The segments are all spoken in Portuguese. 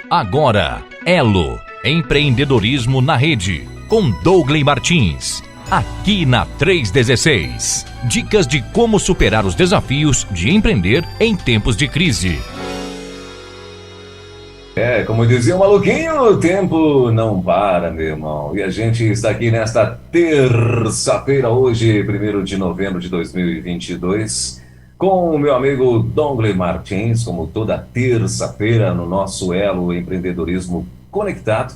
Agora, Elo, empreendedorismo na rede, com Douglas Martins, aqui na 316. Dicas de como superar os desafios de empreender em tempos de crise. Como dizia o maluquinho, o tempo não para, meu irmão. E a gente está aqui nesta terça-feira, hoje, 1º de novembro de 2022, com o meu amigo Douglas Martins, como toda terça-feira, no nosso Elo Empreendedorismo Conectado,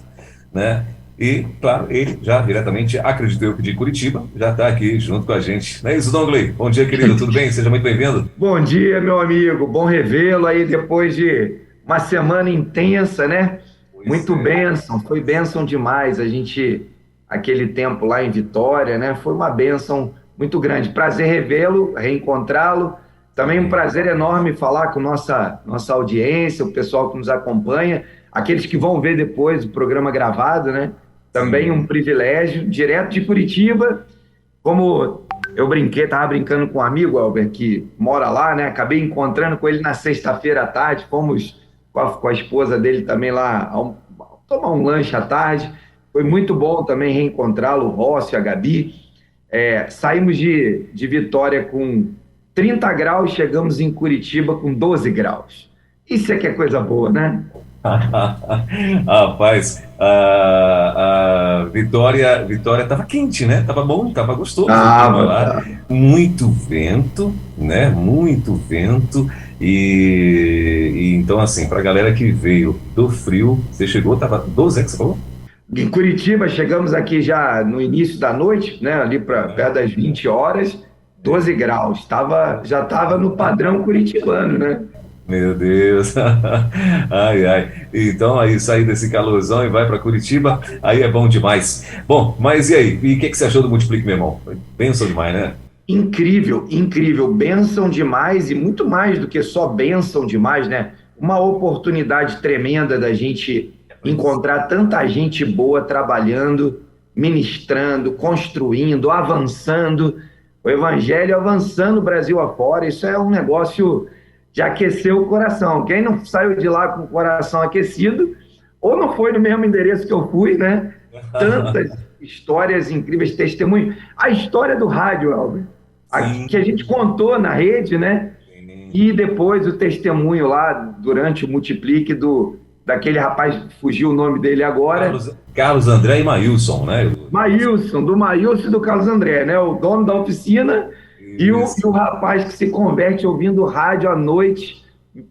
né? E, claro, ele já diretamente, acredito eu que de Curitiba, já está aqui junto com a gente. Não é isso, Douglas? Bom dia, querido, tudo bem? Seja muito bem-vindo. Bom dia, meu amigo, bom revê-lo aí depois de uma semana intensa, né? Muito bênção, foi bênção demais aquele tempo lá em Vitória, né? Foi uma bênção muito grande. Prazer revê-lo, reencontrá-lo. Também um prazer enorme falar com nossa audiência, o pessoal que nos acompanha, aqueles que vão ver depois o programa gravado, né? Também um privilégio, direto de Curitiba, como eu estava brincando com um amigo, Albert, que mora lá, né? Acabei encontrando com ele na sexta-feira à tarde, fomos com a esposa dele também lá tomar um lanche à tarde. Foi muito bom também reencontrá-lo, o Rossi, a Gabi. Saímos de Vitória com 30 graus, chegamos em Curitiba com 12 graus. Isso é que é coisa boa, né? Rapaz, a Vitória estava quente, né? Tava bom, tava gostoso. Tá. Muito vento, né? Muito vento. E então, assim, para a galera que veio do frio, você chegou, tava 12, que você falou? Em Curitiba, chegamos aqui já no início da noite, né? Ali para perto das 20 horas, 12 graus. Já estava no padrão curitibano, né? Meu Deus, ai, ai. Então aí sair desse calorzão e vai para Curitiba, aí é bom demais. Bom, mas e aí? E o que você achou do Multiplique, meu irmão? Bênção demais, né? Incrível, incrível, bênção demais e muito mais do que só bênção demais, né? Uma oportunidade tremenda da gente encontrar tanta gente boa trabalhando, ministrando, construindo, avançando, o evangelho avançando o Brasil afora. Isso é um negócio de aquecer o coração. Quem não saiu de lá com o coração aquecido, ou não foi no mesmo endereço que eu fui, né? Tantas histórias incríveis, testemunhos. A história do rádio, Albert, que a gente contou na rede, né? E depois o testemunho lá, durante o Multiplique, daquele rapaz, fugiu o nome dele agora. Carlos André e Maílson, né? Do Maílson e do Carlos André, né? O dono da oficina e o rapaz que se converte ouvindo rádio à noite,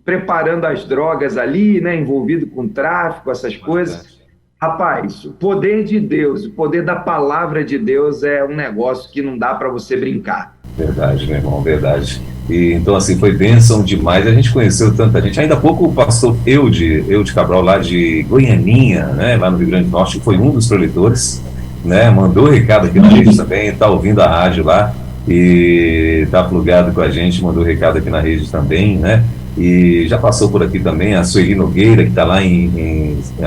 preparando as drogas ali, né? Envolvido com tráfico, essas coisas. Rapaz, o poder de Deus, o poder da palavra de Deus é um negócio que não dá para você brincar. Verdade, meu irmão, verdade. E então, assim, foi bênção demais. A gente conheceu tanta gente. Ainda há pouco o pastor Eude Cabral, lá de Goianinha, né, lá no Rio Grande do Norte, que foi um dos preletores, né, mandou recado aqui na rede também, está ouvindo a rádio lá e está plugado com a gente, mandou recado aqui na rede também, né? E já passou por aqui também a Sueli Nogueira, que está lá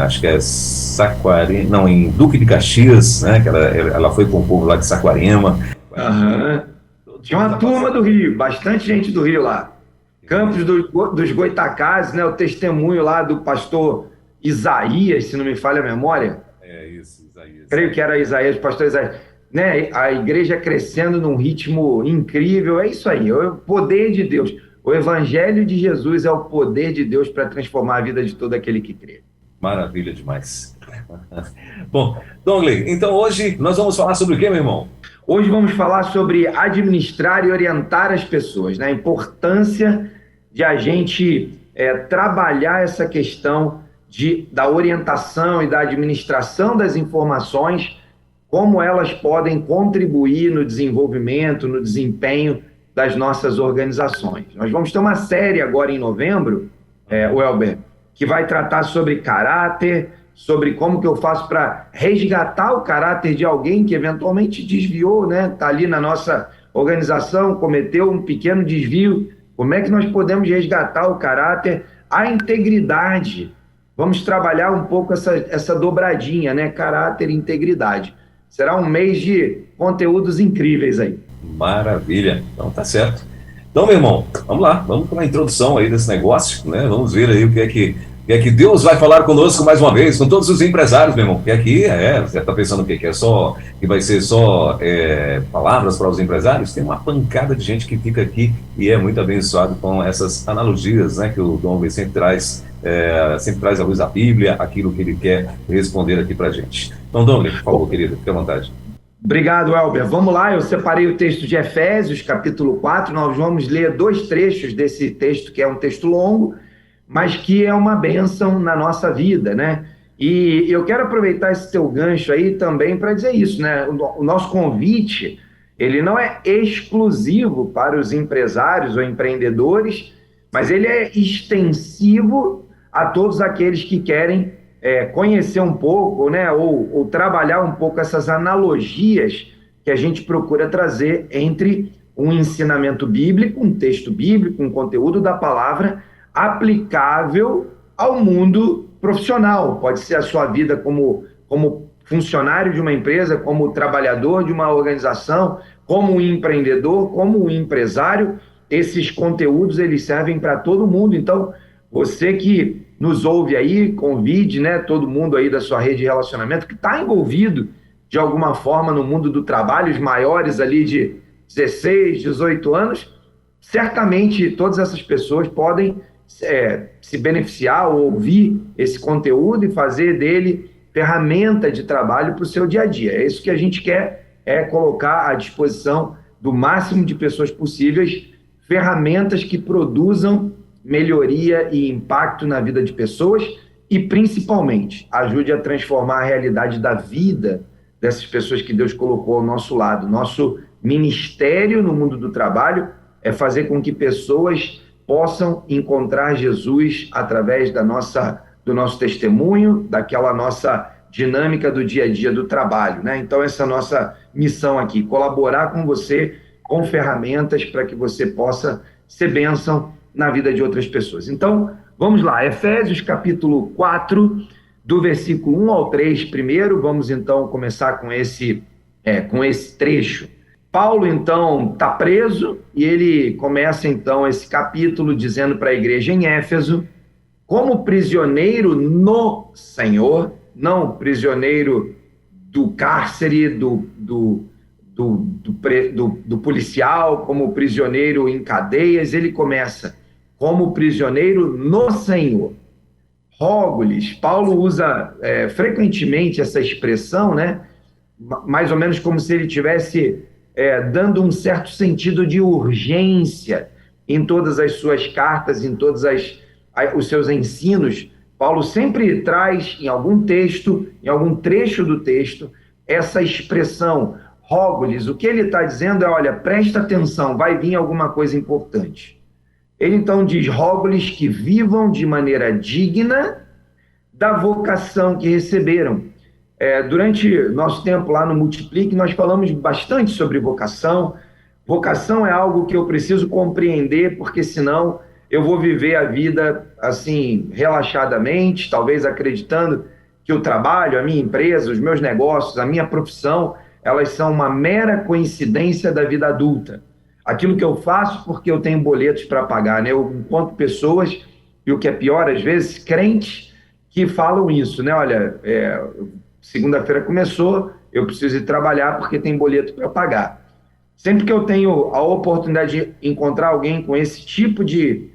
acho que é Saquarema, não, em Duque de Caxias, né? Que ela foi com o povo lá de Saquarema. Tinha uma turma do Rio, bastante gente do Rio lá. Campos dos Goitacazes, né? O testemunho lá do pastor Isaías, se não me falha a memória. Isso, Isaías. Creio que era Isaías, pastor Isaías. Né? A igreja crescendo num ritmo incrível, é isso aí, é o poder de Deus. O evangelho de Jesus é o poder de Deus para transformar a vida de todo aquele que crê. Maravilha demais. Bom, Douglas, então hoje nós vamos falar sobre o quê, meu irmão? Hoje vamos falar sobre administrar e orientar as pessoas, né? A importância de a gente trabalhar essa questão da orientação e da administração das informações, como elas podem contribuir no desenvolvimento, no desempenho das nossas organizações. Nós vamos ter uma série agora em novembro, Welber, que vai tratar sobre caráter, sobre como que eu faço para resgatar o caráter de alguém que eventualmente desviou, né? Está ali na nossa organização, cometeu um pequeno desvio. Como é que nós podemos resgatar o caráter, a integridade? Vamos trabalhar um pouco essa dobradinha, né? Caráter e integridade. Será um mês de conteúdos incríveis aí. Maravilha, então tá certo. Então, meu irmão, vamos lá, vamos para a introdução aí desse negócio, né? Vamos ver aí o que é que E aqui Deus vai falar conosco mais uma vez, com todos os empresários, meu irmão. Porque aqui, você está pensando o quê? Que é só, que vai ser só palavras para os empresários? Tem uma pancada de gente que fica aqui e é muito abençoado com essas analogias, né, que o Dom sempre traz à luz da Bíblia, aquilo que ele quer responder aqui para a gente. Então, Dom, por favor, querido, fique à vontade. Obrigado, Elber. Vamos lá, eu separei o texto de Efésios, capítulo 4, nós vamos ler 2 trechos desse texto, que é um texto longo, mas que é uma bênção na nossa vida, né? E eu quero aproveitar esse teu gancho aí também para dizer isso, né? O nosso convite, ele não é exclusivo para os empresários ou empreendedores, mas ele é extensivo a todos aqueles que querem conhecer um pouco, né? Ou trabalhar um pouco essas analogias que a gente procura trazer entre um ensinamento bíblico, um texto bíblico, um conteúdo da palavra aplicável ao mundo profissional. Pode ser a sua vida como funcionário de uma empresa, como trabalhador de uma organização, como empreendedor, como empresário. Esses conteúdos, eles servem para todo mundo. Então, você que nos ouve aí, convide, né, todo mundo aí da sua rede de relacionamento que está envolvido de alguma forma no mundo do trabalho, os maiores ali de 16, 18 anos, certamente todas essas pessoas podem se beneficiar ou ouvir esse conteúdo e fazer dele ferramenta de trabalho para o seu dia a dia. É isso que a gente quer, colocar à disposição do máximo de pessoas possíveis ferramentas que produzam melhoria e impacto na vida de pessoas e, principalmente, ajude a transformar a realidade da vida dessas pessoas que Deus colocou ao nosso lado. Nosso ministério no mundo do trabalho é fazer com que pessoas possam encontrar Jesus através do nosso testemunho, daquela nossa dinâmica do dia a dia do trabalho, né? Então, essa é a nossa missão aqui, colaborar com você com ferramentas para que você possa ser bênção na vida de outras pessoas. Então, vamos lá, Efésios capítulo 4, do versículo 1 ao 3 primeiro, vamos então começar com esse trecho. Paulo, então, está preso e ele começa, então, esse capítulo dizendo para a igreja em Éfeso, como prisioneiro no Senhor, não prisioneiro do cárcere, do policial, como prisioneiro em cadeias, ele começa como prisioneiro no Senhor. Rogo-lhes, Paulo usa frequentemente essa expressão, né? Mais ou menos como se ele tivesse dando um certo sentido de urgência em todas as suas cartas, em todos os seus ensinos. Paulo sempre traz em algum texto, em algum trecho do texto, essa expressão, rogo-lhes. O que ele está dizendo é, olha, presta atenção, vai vir alguma coisa importante. Ele então diz, rogo-lhes que vivam de maneira digna da vocação que receberam. Durante nosso tempo lá no Multiplique, nós falamos bastante sobre vocação. Vocação é algo que eu preciso compreender, porque senão eu vou viver a vida assim, relaxadamente, talvez acreditando que o trabalho, a minha empresa, os meus negócios, a minha profissão, elas são uma mera coincidência da vida adulta. Aquilo que eu faço porque eu tenho boletos para pagar, né? Eu encontro pessoas, e o que é pior, às vezes, crentes que falam isso, né? Olha, segunda-feira começou, eu preciso ir trabalhar porque tem boleto para pagar. Sempre que eu tenho a oportunidade de encontrar alguém com esse tipo de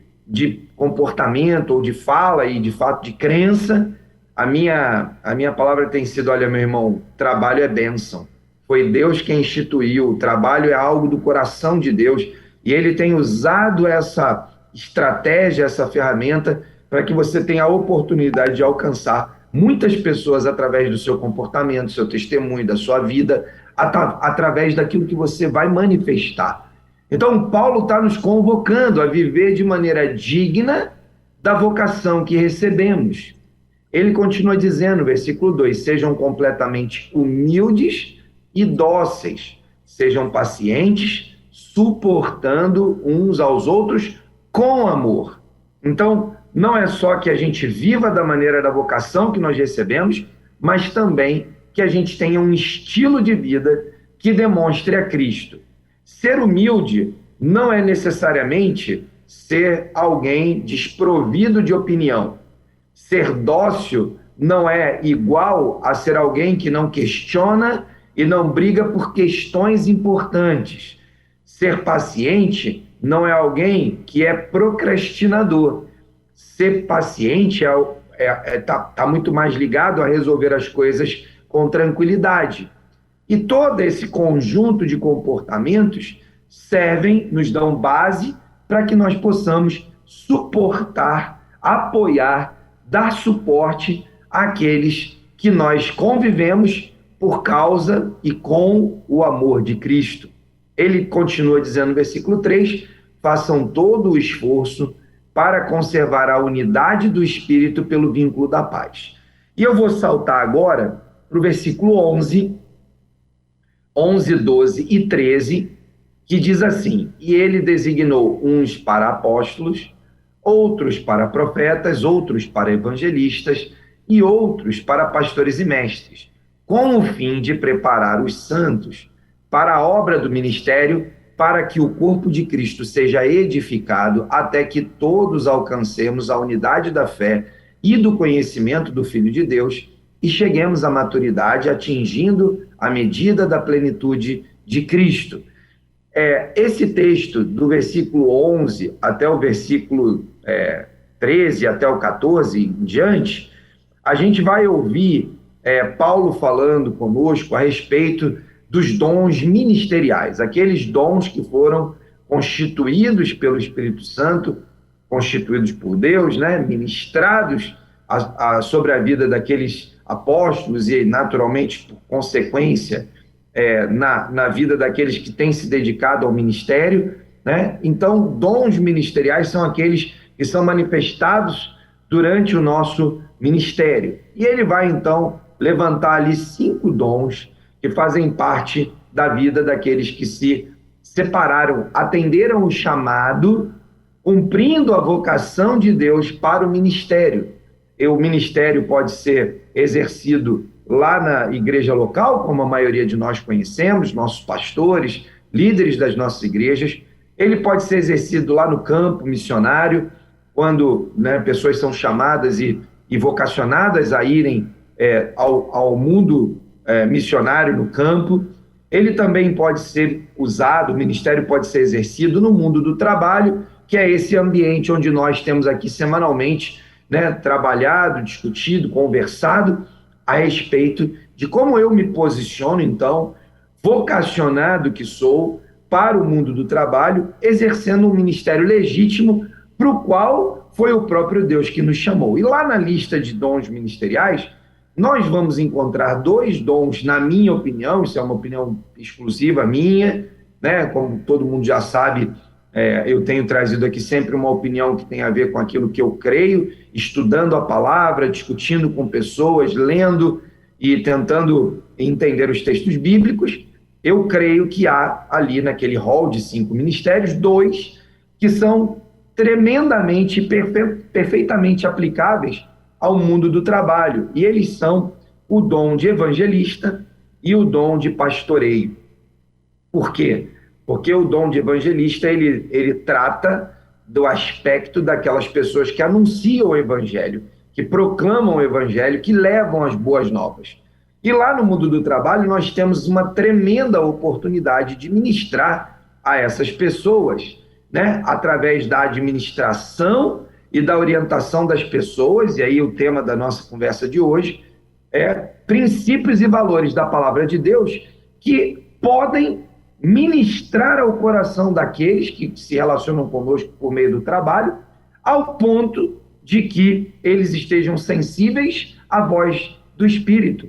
comportamento ou de fala e, de fato, de crença, a minha palavra tem sido, olha, meu irmão, trabalho é bênção. Foi Deus quem instituiu, o trabalho é algo do coração de Deus, e Ele tem usado essa estratégia, essa ferramenta, para que você tenha a oportunidade de alcançar muitas pessoas através do seu comportamento, do seu testemunho, da sua vida, através daquilo que você vai manifestar. Então, Paulo está nos convocando a viver de maneira digna da vocação que recebemos. Ele continua dizendo, versículo 2, sejam completamente humildes e dóceis, sejam pacientes, suportando uns aos outros com amor. Então, não é só que a gente viva da maneira da vocação que nós recebemos, mas também que a gente tenha um estilo de vida que demonstre a Cristo. Ser humilde não é necessariamente ser alguém desprovido de opinião. Ser dócil não é igual a ser alguém que não questiona e não briga por questões importantes. Ser paciente não é alguém que é procrastinador. Ser paciente tá muito mais ligado a resolver as coisas com tranquilidade. E todo esse conjunto de comportamentos nos dão base para que nós possamos suportar, apoiar, dar suporte àqueles que nós convivemos por causa e com o amor de Cristo. Ele continua dizendo no versículo 3, façam todo o esforço para conservar a unidade do Espírito pelo vínculo da paz. E eu vou saltar agora para o versículo 11, 12 e 13, que diz assim, e ele designou uns para apóstolos, outros para profetas, outros para evangelistas e outros para pastores e mestres, com o fim de preparar os santos para a obra do ministério, para que o corpo de Cristo seja edificado até que todos alcancemos a unidade da fé e do conhecimento do Filho de Deus e cheguemos à maturidade, atingindo a medida da plenitude de Cristo. Esse texto, do versículo 11 até o versículo 13, até o 14 em diante, a gente vai ouvir Paulo falando conosco a respeito dos dons ministeriais, aqueles dons que foram constituídos pelo Espírito Santo, constituídos por Deus, né, ministrados sobre a vida daqueles apóstolos e, naturalmente, por consequência, na vida daqueles que têm se dedicado ao ministério, né? Então, dons ministeriais são aqueles que são manifestados durante o nosso ministério. E ele vai, então, levantar ali 5 dons que fazem parte da vida daqueles que se separaram, atenderam o chamado, cumprindo a vocação de Deus para o ministério. E o ministério pode ser exercido lá na igreja local, como a maioria de nós conhecemos, nossos pastores, líderes das nossas igrejas. Ele pode ser exercido lá no campo missionário, quando, né, pessoas são chamadas e vocacionadas a irem ao mundo missionário no campo. Ele também pode ser usado, o ministério pode ser exercido no mundo do trabalho, que é esse ambiente onde nós temos aqui semanalmente, né, trabalhado, discutido, conversado a respeito de como eu me posiciono, então, vocacionado que sou para o mundo do trabalho, exercendo um ministério legítimo para o qual foi o próprio Deus que nos chamou. E lá na lista de dons ministeriais, nós vamos encontrar 2 dons, na minha opinião, isso é uma opinião exclusiva minha, né? Como todo mundo já sabe, eu tenho trazido aqui sempre uma opinião que tem a ver com aquilo que eu creio, estudando a palavra, discutindo com pessoas, lendo e tentando entender os textos bíblicos. Eu creio que há ali naquele rol de 5 ministérios, 2 que são tremendamente, perfeitamente aplicáveis ao mundo do trabalho, e eles são o dom de evangelista e o dom de pastoreio. Por quê? Porque o dom de evangelista, ele trata do aspecto daquelas pessoas que anunciam o evangelho, que proclamam o evangelho, que levam as boas novas. E lá no mundo do trabalho, nós temos uma tremenda oportunidade de ministrar a essas pessoas, né? Através da administração e da orientação das pessoas, e aí o tema da nossa conversa de hoje é princípios e valores da palavra de Deus que podem ministrar ao coração daqueles que se relacionam conosco por meio do trabalho, ao ponto de que eles estejam sensíveis à voz do Espírito.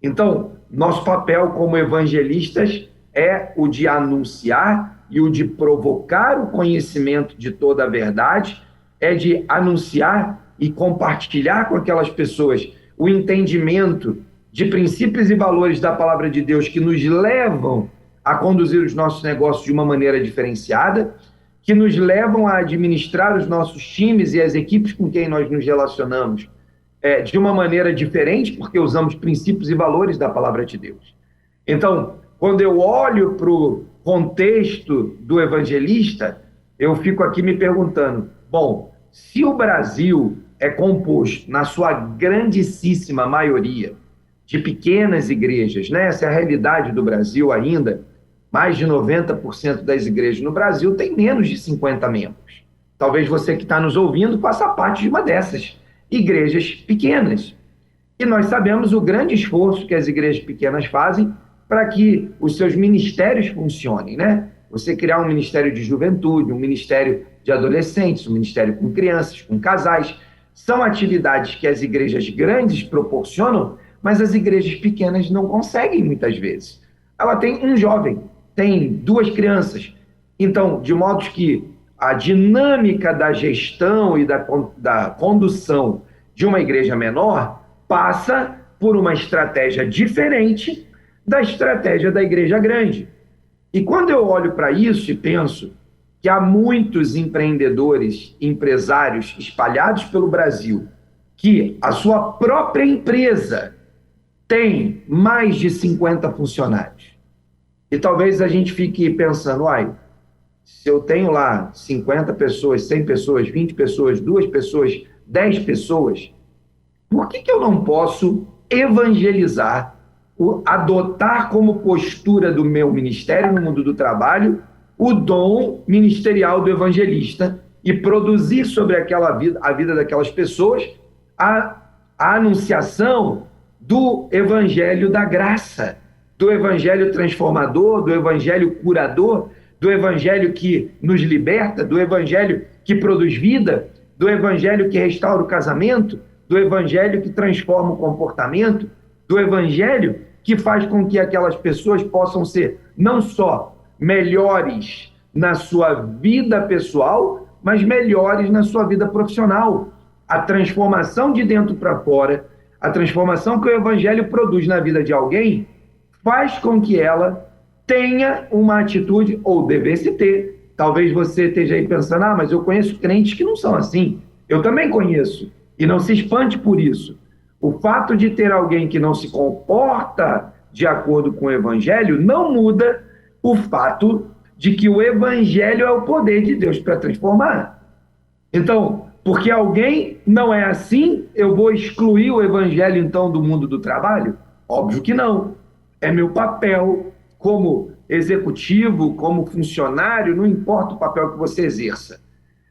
Então, nosso papel como evangelistas é o de anunciar e o de provocar o conhecimento de toda a verdade, é de anunciar e compartilhar com aquelas pessoas o entendimento de princípios e valores da palavra de Deus que nos levam a conduzir os nossos negócios de uma maneira diferenciada, que nos levam a administrar os nossos times e as equipes com quem nós nos relacionamos de uma maneira diferente, porque usamos princípios e valores da palavra de Deus. Então, quando eu olho para o contexto do evangelista, eu fico aqui me perguntando, bom, se o Brasil é composto, na sua grandíssima maioria, de pequenas igrejas, né? Essa é a realidade do Brasil ainda. Mais de 90% das igrejas no Brasil tem menos de 50 membros. Talvez você que está nos ouvindo faça parte de uma dessas igrejas pequenas. E nós sabemos o grande esforço que as igrejas pequenas fazem para que os seus ministérios funcionem, né? Você criar um ministério de juventude, um ministério de adolescentes, um ministério com crianças, com casais, são atividades que as igrejas grandes proporcionam, mas as igrejas pequenas não conseguem muitas vezes. Ela tem um jovem, tem 2 crianças. Então, de modo que a dinâmica da gestão e da condução de uma igreja menor passa por uma estratégia diferente da estratégia da igreja grande. E quando eu olho para isso e penso que há muitos empreendedores, empresários espalhados pelo Brasil, que a sua própria empresa tem mais de 50 funcionários. E talvez a gente fique pensando, se eu tenho lá 50 pessoas, 100 pessoas, 20 pessoas, 2 pessoas, 10 pessoas, por que eu não posso evangelizar, adotar como postura do meu ministério no mundo do trabalho o dom ministerial do evangelista e produzir sobre a vida daquelas pessoas a anunciação do evangelho da graça, do evangelho transformador, do evangelho curador, do evangelho que nos liberta, do evangelho que produz vida, do evangelho que restaura o casamento, do evangelho que transforma o comportamento, do evangelho que faz com que aquelas pessoas possam ser não só melhores na sua vida pessoal, mas melhores na sua vida profissional. A transformação de dentro para fora, a transformação que o evangelho produz na vida de alguém, faz com que ela tenha uma atitude, ou devesse ter. Talvez você esteja aí pensando, mas eu conheço crentes que não são assim. Eu também conheço. E não se espante por isso. O fato de ter alguém que não se comporta de acordo com o evangelho não muda o fato de que o evangelho é o poder de Deus para transformar. Então, porque alguém não é assim, eu vou excluir o evangelho, então, do mundo do trabalho? Óbvio que não. É meu papel como executivo, como funcionário, não importa o papel que você exerça.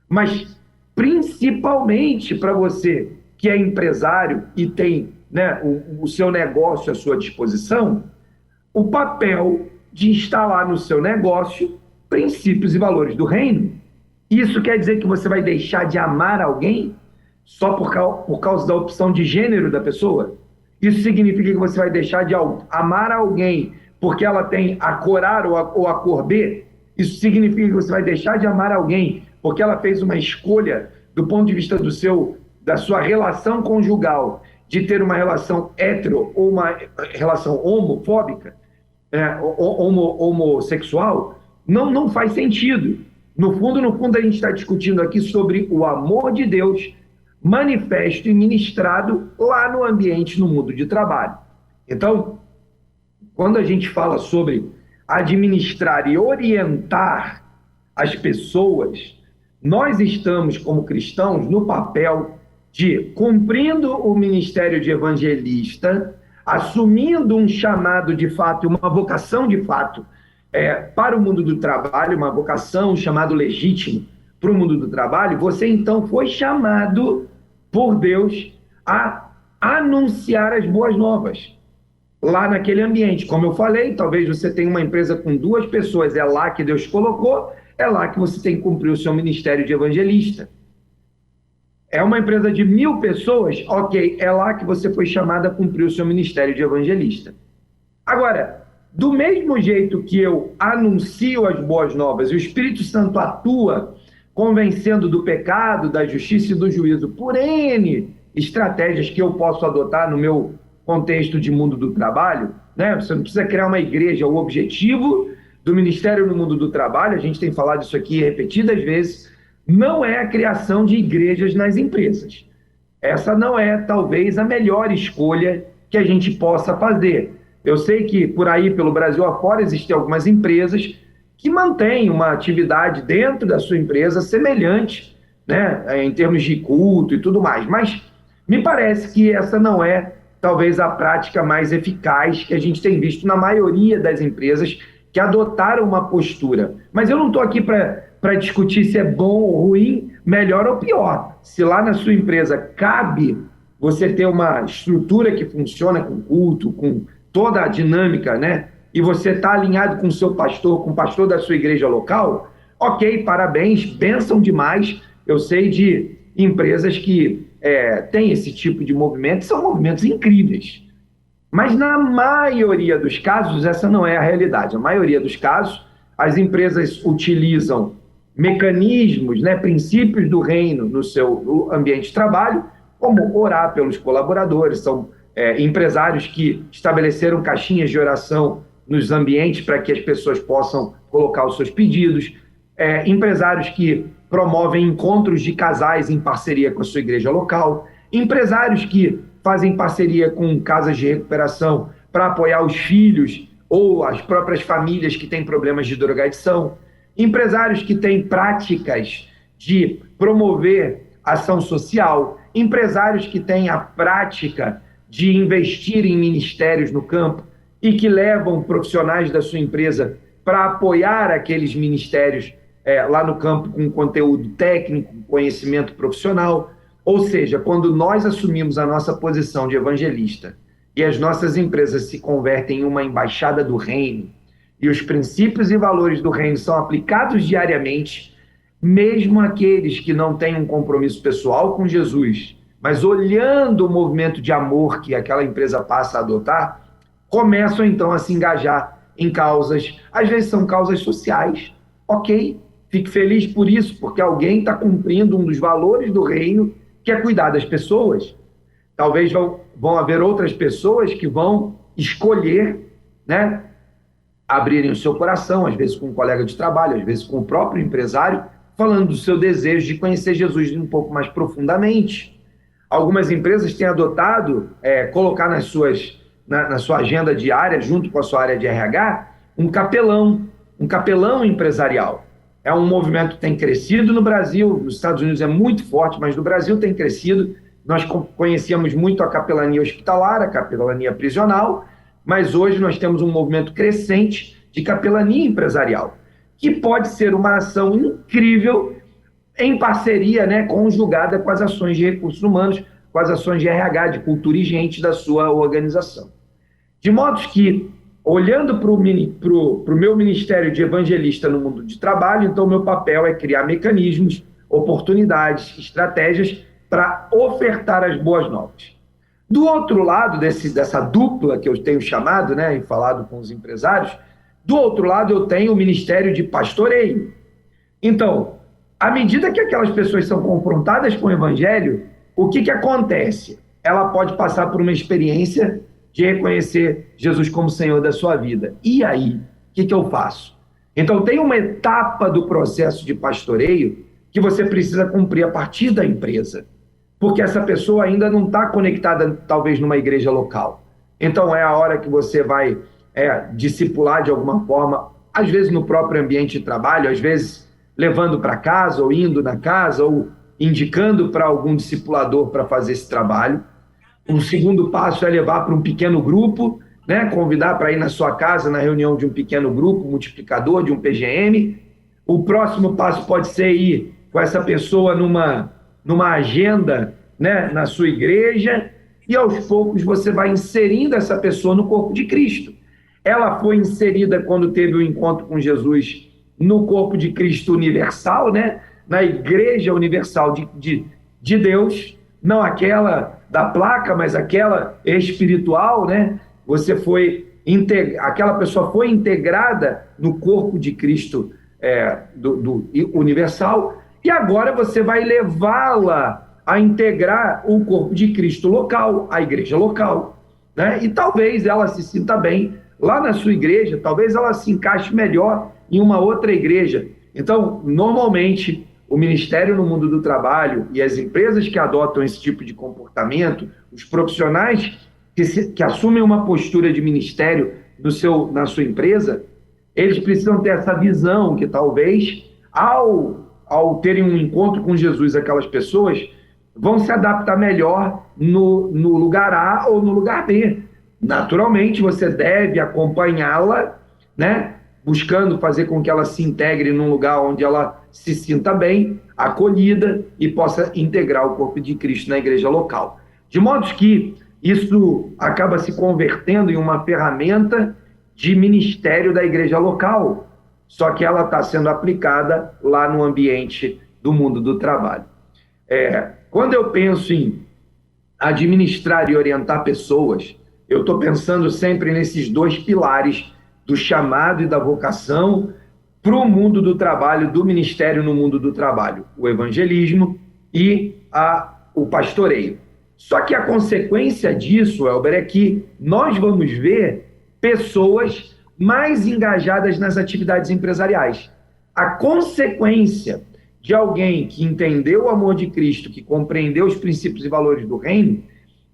Mas, principalmente para você que é empresário e tem, né, o seu negócio à sua disposição, o papel de instalar no seu negócio princípios e valores do reino. Isso quer dizer que você vai deixar de amar alguém só por causa da opção de gênero da pessoa? Isso significa que você vai deixar de amar alguém porque ela tem a cor A ou a cor B? Isso significa que você vai deixar de amar alguém porque ela fez uma escolha do ponto de vista da sua relação conjugal de ter uma relação hétero ou uma relação homofóbica, homossexual? Não faz sentido. No fundo, a gente está discutindo aqui sobre o amor de Deus manifesto e ministrado lá no ambiente, no mundo de trabalho. Então, quando a gente fala sobre administrar e orientar as pessoas, nós estamos, como cristãos, no papel de, cumprindo o ministério de evangelista, assumindo um chamado de fato, uma vocação de fato, para o mundo do trabalho, uma vocação, um chamado legítimo para o mundo do trabalho. Você então foi chamado por Deus a anunciar as boas novas lá naquele ambiente. Como eu falei, talvez você tenha uma empresa com 2 pessoas, é lá que Deus colocou, é lá que você tem que cumprir o seu ministério de evangelista. É uma empresa de 1.000 pessoas, ok, é lá que você foi chamado a cumprir o seu ministério de evangelista. Agora, do mesmo jeito que eu anuncio as boas novas e o Espírito Santo atua convencendo do pecado, da justiça e do juízo por N estratégias que eu posso adotar no meu contexto de mundo do trabalho, né? Você não precisa criar uma igreja. O objetivo do ministério no mundo do trabalho, a gente tem falado isso aqui repetidas vezes, não é a criação de igrejas nas empresas. Essa não é, talvez, a melhor escolha que a gente possa fazer. Eu sei que por aí, pelo Brasil afora, existem algumas empresas que mantêm uma atividade dentro da sua empresa semelhante né, em termos de culto e tudo mais. Mas me parece que essa não é, talvez, a prática mais eficaz que a gente tem visto na maioria das empresas que adotaram uma postura. Mas eu não estou aqui para discutir se é bom ou ruim, melhor ou pior. Se lá na sua empresa cabe você ter uma estrutura que funciona com culto, com toda a dinâmica, né? E você está alinhado com o seu pastor, com o pastor da sua igreja local, ok, parabéns, bênção demais. Eu sei de empresas que têm esse tipo de movimento, são movimentos incríveis. Mas na maioria dos casos, essa não é a realidade. Na maioria dos casos, as empresas utilizam mecanismos, né, princípios do reino no seu ambiente de trabalho, como orar pelos colaboradores. São empresários que estabeleceram caixinhas de oração nos ambientes para que as pessoas possam colocar os seus pedidos. Empresários que promovem encontros de casais em parceria com a sua igreja local. Empresários que fazem parceria com casas de recuperação para apoiar os filhos ou as próprias famílias que têm problemas de drogadição. Empresários que têm práticas de promover ação social. Empresários que têm a prática de investir em ministérios no campo e que levam profissionais da sua empresa para apoiar aqueles ministérios lá no campo com conteúdo técnico, conhecimento profissional. Ou seja, quando nós assumimos a nossa posição de evangelista e as nossas empresas se convertem em uma embaixada do reino e os princípios e valores do reino são aplicados diariamente, mesmo aqueles que não têm um compromisso pessoal com Jesus, mas olhando o movimento de amor que aquela empresa passa a adotar, começam então a se engajar em causas, às vezes são causas sociais, ok, fique feliz por isso, porque alguém está cumprindo um dos valores do reino, que é cuidar das pessoas. Talvez vão haver outras pessoas que vão escolher, né, abrirem o seu coração, às vezes com um colega de trabalho, às vezes com o próprio empresário, falando do seu desejo de conhecer Jesus um pouco mais profundamente. Algumas empresas têm adotado colocar na sua agenda diária, junto com a sua área de RH, um capelão empresarial. É um movimento que tem crescido no Brasil, nos Estados Unidos é muito forte, mas no Brasil tem crescido. Nós conhecíamos muito a capelania hospitalar, a capelania prisional, mas hoje nós temos um movimento crescente de capelania empresarial, que pode ser uma ação incrível em parceria, né, conjugada com as ações de recursos humanos, com as ações de RH, de cultura e gente da sua organização. De modo que, olhando para o meu ministério de evangelista no mundo de trabalho, então meu papel é criar mecanismos, oportunidades, estratégias para ofertar as boas novas. Do outro lado dessa dupla que eu tenho chamado, né, e falado com os empresários, do outro lado eu tenho o ministério de pastoreio. Então, à medida que aquelas pessoas são confrontadas com o evangelho, o que acontece? Ela pode passar por uma experiência de reconhecer Jesus como Senhor da sua vida. E aí, o que eu faço? Então, tem uma etapa do processo de pastoreio que você precisa cumprir a partir da empresa, porque essa pessoa ainda não está conectada, talvez, numa igreja local. Então, é a hora que você vai discipular de alguma forma, às vezes no próprio ambiente de trabalho, às vezes levando para casa, ou indo na casa, ou indicando para algum discipulador para fazer esse trabalho. Um segundo passo é levar para um pequeno grupo, né? Convidar para ir na sua casa, na reunião de um pequeno grupo, multiplicador, de um PGM. O próximo passo pode ser ir com essa pessoa numa agenda, né, na sua igreja, e aos poucos você vai inserindo essa pessoa no corpo de Cristo. Ela foi inserida quando teve o encontro com Jesus no corpo de Cristo universal, né? Na igreja universal de Deus, não aquela da placa, mas aquela espiritual, né? Aquela pessoa foi integrada no corpo de Cristo do universal, e agora você vai levá-la a integrar o corpo de Cristo local, a igreja local, né? E talvez ela se sinta bem lá na sua igreja, talvez ela se encaixe melhor em uma outra igreja. Então, normalmente, o ministério no mundo do trabalho e as empresas que adotam esse tipo de comportamento, os profissionais que assumem uma postura de ministério na sua empresa, eles precisam ter essa visão que talvez, ao ao terem um encontro com Jesus, aquelas pessoas vão se adaptar melhor no lugar A ou no lugar B. Naturalmente, você deve acompanhá-la, né? Buscando fazer com que ela se integre num lugar onde ela se sinta bem, acolhida e possa integrar o corpo de Cristo na igreja local. De modo que isso acaba se convertendo em uma ferramenta de ministério da igreja local, só que ela está sendo aplicada lá no ambiente do mundo do trabalho. Quando eu penso em administrar e orientar pessoas, eu estou pensando sempre nesses dois pilares do chamado e da vocação para o mundo do trabalho, do ministério no mundo do trabalho, o evangelismo e o pastoreio. Só que a consequência disso, Elber, é que nós vamos ver pessoas mais engajadas nas atividades empresariais. A consequência de alguém que entendeu o amor de Cristo, que compreendeu os princípios e valores do reino,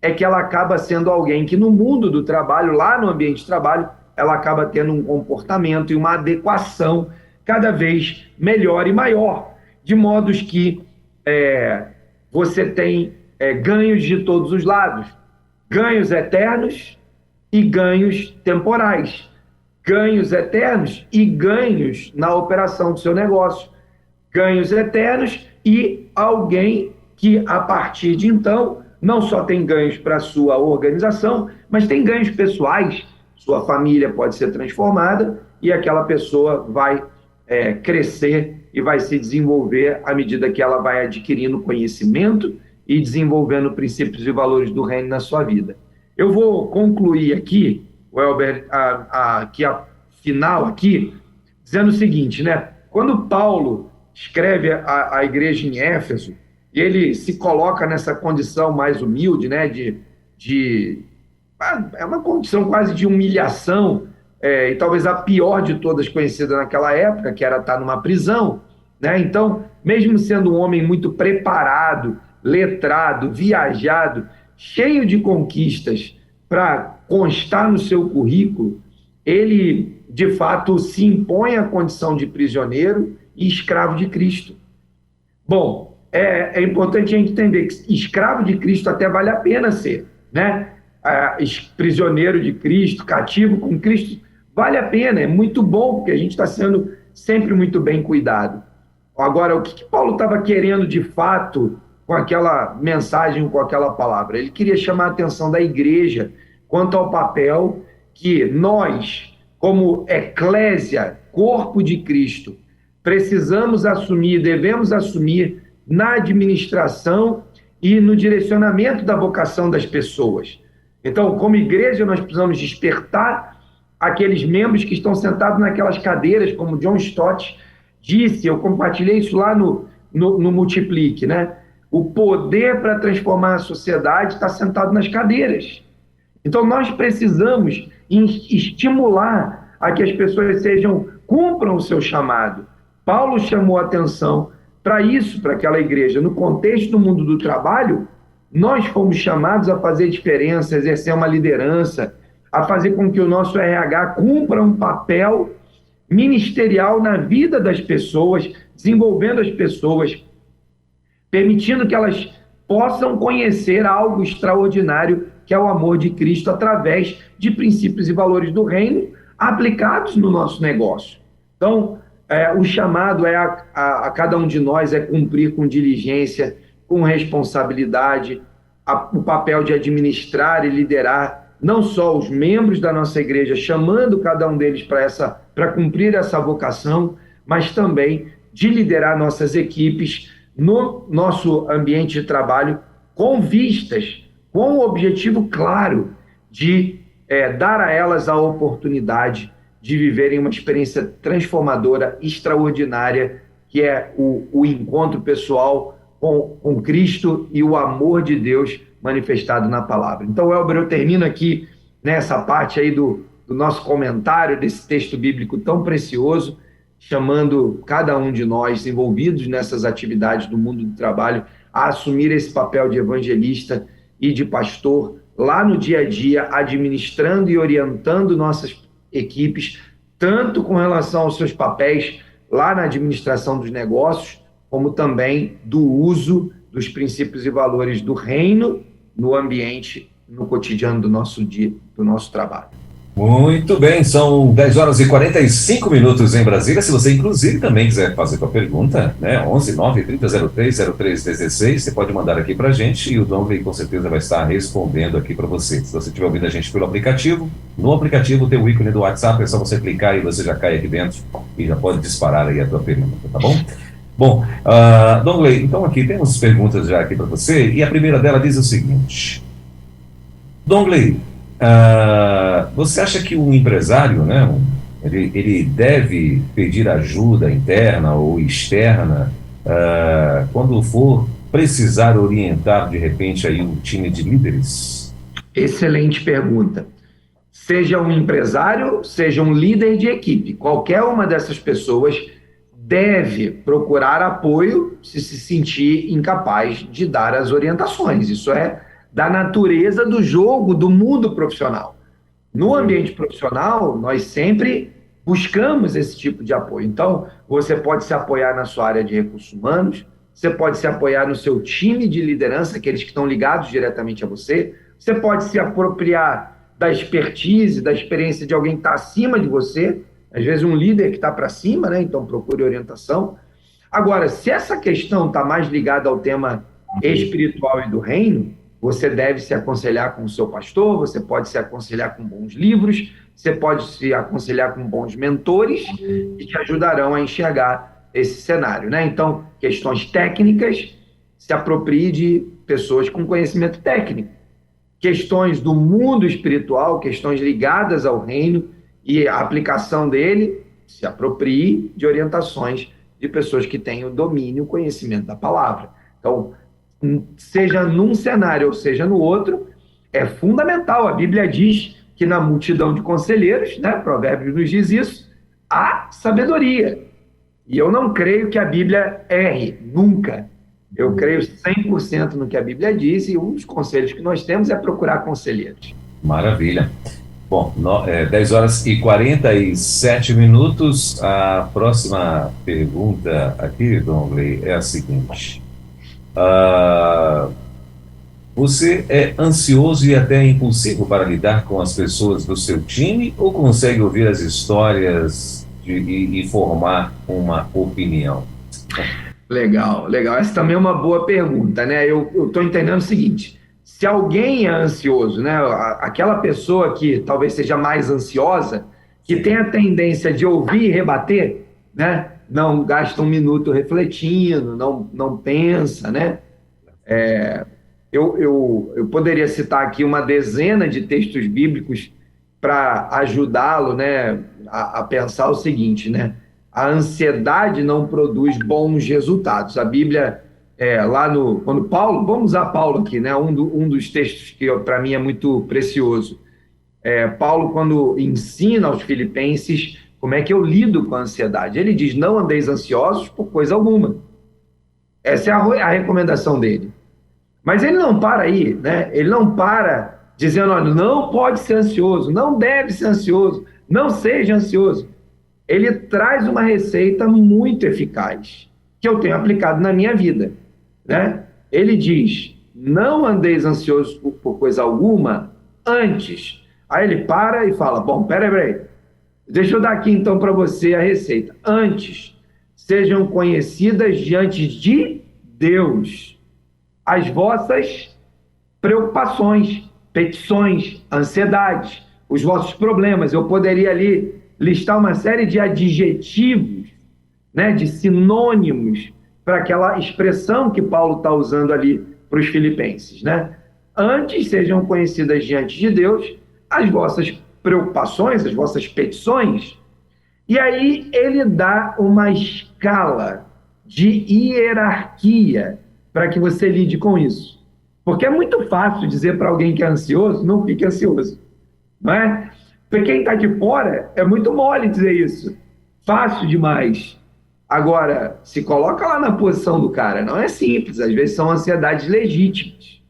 é que ela acaba sendo alguém que no mundo do trabalho, lá no ambiente de trabalho, ela acaba tendo um comportamento e uma adequação cada vez melhor e maior, de modos que você tem ganhos de todos os lados, ganhos eternos e ganhos temporais, ganhos eternos e ganhos na operação do seu negócio, ganhos eternos e alguém que, a partir de então, não só tem ganhos para a sua organização, mas tem ganhos pessoais. Sua família pode ser transformada e aquela pessoa vai crescer e vai se desenvolver à medida que ela vai adquirindo conhecimento e desenvolvendo princípios e valores do reino na sua vida. Eu vou concluir aqui, Welber, aqui a final aqui, dizendo o seguinte, né? Quando Paulo escreve a igreja em Éfeso, e ele se coloca nessa condição mais humilde, né? É uma condição quase de humilhação, e talvez a pior de todas conhecida naquela época, que era estar numa prisão, né? Então, mesmo sendo um homem muito preparado, letrado, viajado, cheio de conquistas para constar no seu currículo, ele, de fato, se impõe à condição de prisioneiro e escravo de Cristo. Bom, é importante a gente entender que escravo de Cristo até vale a pena ser, né? Prisioneiro de Cristo, cativo com Cristo, vale a pena, é muito bom, porque a gente está sendo sempre muito bem cuidado. Agora, o que Paulo estava querendo de fato com aquela mensagem, com aquela palavra? Ele queria chamar a atenção da igreja quanto ao papel que nós, como eclésia, corpo de Cristo, precisamos assumir, devemos assumir na administração e no direcionamento da vocação das pessoas. Então, como igreja, nós precisamos despertar aqueles membros que estão sentados naquelas cadeiras, como John Stott disse, eu compartilhei isso lá no Multiplique, né? O poder para transformar a sociedade está sentado nas cadeiras. Então, nós precisamos estimular a que as pessoas cumpram o seu chamado. Paulo chamou a atenção para isso, para aquela igreja. No contexto do mundo do trabalho, nós fomos chamados a fazer diferença, a exercer uma liderança, a fazer com que o nosso RH cumpra um papel ministerial na vida das pessoas, desenvolvendo as pessoas, permitindo que elas possam conhecer algo extraordinário, que é o amor de Cristo, através de princípios e valores do reino aplicados no nosso negócio. Então, o chamado a cada um de nós é cumprir com diligência, com responsabilidade, o papel de administrar e liderar não só os membros da nossa igreja, chamando cada um deles para cumprir essa vocação, mas também de liderar nossas equipes no nosso ambiente de trabalho com vistas, com o objetivo claro de dar a elas a oportunidade de viverem uma experiência transformadora, extraordinária, que é o encontro pessoal com Cristo e o amor de Deus manifestado na palavra. Então, Elber, eu termino aqui nessa parte aí do nosso comentário desse texto bíblico tão precioso, chamando cada um de nós envolvidos nessas atividades do mundo do trabalho a assumir esse papel de evangelista e de pastor lá no dia a dia, administrando e orientando nossas equipes, tanto com relação aos seus papéis lá na administração dos negócios, como também do uso dos princípios e valores do reino no ambiente, no cotidiano do nosso dia, do nosso trabalho. Muito bem, são 10 horas e 45 minutos em Brasília. Se você, inclusive, também quiser fazer sua pergunta, né, 11 9 30 03 03 16, você pode mandar aqui para a gente e o Douglas com certeza vai estar respondendo aqui para você. Se você estiver ouvindo a gente pelo aplicativo, no aplicativo tem o ícone do WhatsApp, é só você clicar e você já cai aqui dentro e já pode disparar aí a tua pergunta, tá bom? Bom, Douglas, então aqui temos perguntas já aqui para você e a primeira dela diz o seguinte: Douglas, você acha que um empresário, né, ele deve pedir ajuda interna ou externa quando for precisar orientar de repente aí um time de líderes? Excelente pergunta. Seja um empresário, seja um líder de equipe, qualquer uma dessas pessoas deve procurar apoio se sentir incapaz de dar as orientações. Isso é da natureza do jogo, do mundo profissional. No ambiente profissional, nós sempre buscamos esse tipo de apoio. Então, você pode se apoiar na sua área de recursos humanos, você pode se apoiar no seu time de liderança, aqueles que estão ligados diretamente a você, você pode se apropriar da expertise, da experiência de alguém que está acima de você, às vezes um líder que está para cima, né? Então procure orientação. Agora, se essa questão está mais ligada ao tema espiritual e do reino, você deve se aconselhar com o seu pastor, você pode se aconselhar com bons livros, você pode se aconselhar com bons mentores que te ajudarão a enxergar esse cenário, né? Então, questões técnicas, se aproprie de pessoas com conhecimento técnico. Questões do mundo espiritual, questões ligadas ao reino e a aplicação dele, se aproprie de orientações de pessoas que têm o domínio, o conhecimento da palavra. Então, seja num cenário ou seja no outro, é fundamental. A Bíblia diz que na multidão de conselheiros, né, Provérbios nos diz isso, há sabedoria. E eu não creio que a Bíblia erre, nunca. Eu creio 100% no que a Bíblia diz e um dos conselhos que nós temos é procurar conselheiros. Maravilha. Bom, 10 horas e 47 minutos. A próxima pergunta aqui, Douglas, é a seguinte. Você é ansioso e até impulsivo para lidar com as pessoas do seu time ou consegue ouvir as histórias e formar uma opinião? Legal, legal. Essa também é uma boa pergunta, né? Eu estou entendendo o seguinte: se alguém é ansioso, né? Aquela pessoa que talvez seja mais ansiosa, que tem a tendência de ouvir e rebater, né? Não gasta um minuto refletindo, não pensa, né? Eu poderia citar aqui uma dezena de textos bíblicos para ajudá-lo, né, a pensar o seguinte, né? A ansiedade não produz bons resultados. A Bíblia, quando Paulo, vamos usar Paulo aqui, né? Um dos textos que para mim é muito precioso. Paulo, quando ensina aos filipenses como é que eu lido com a ansiedade, ele diz: não andeis ansiosos por coisa alguma. Essa é a recomendação dele. Mas ele não para aí, né? Ele não para dizendo: olha, não pode ser ansioso, não deve ser ansioso, não seja ansioso. Ele traz uma receita muito eficaz, que eu tenho aplicado na minha vida, né? Ele diz: não andeis ansiosos por coisa alguma, antes. Aí ele para e fala: bom, peraí, deixa eu dar aqui então para você a receita. Antes, sejam conhecidas diante de Deus as vossas preocupações, petições, ansiedades, os vossos problemas. Eu poderia ali listar uma série de adjetivos, né, de sinônimos para aquela expressão que Paulo está usando ali para os filipenses, né? Antes sejam conhecidas diante de Deus as vossas preocupações, as vossas petições. E aí ele dá uma escala de hierarquia para que você lide com isso. Porque é muito fácil dizer para alguém que é ansioso: não fique ansioso, não é? Para quem está de fora, é muito mole dizer isso. Fácil demais. Agora, se coloca lá na posição do cara, não é simples. Às vezes são ansiedades legítimas.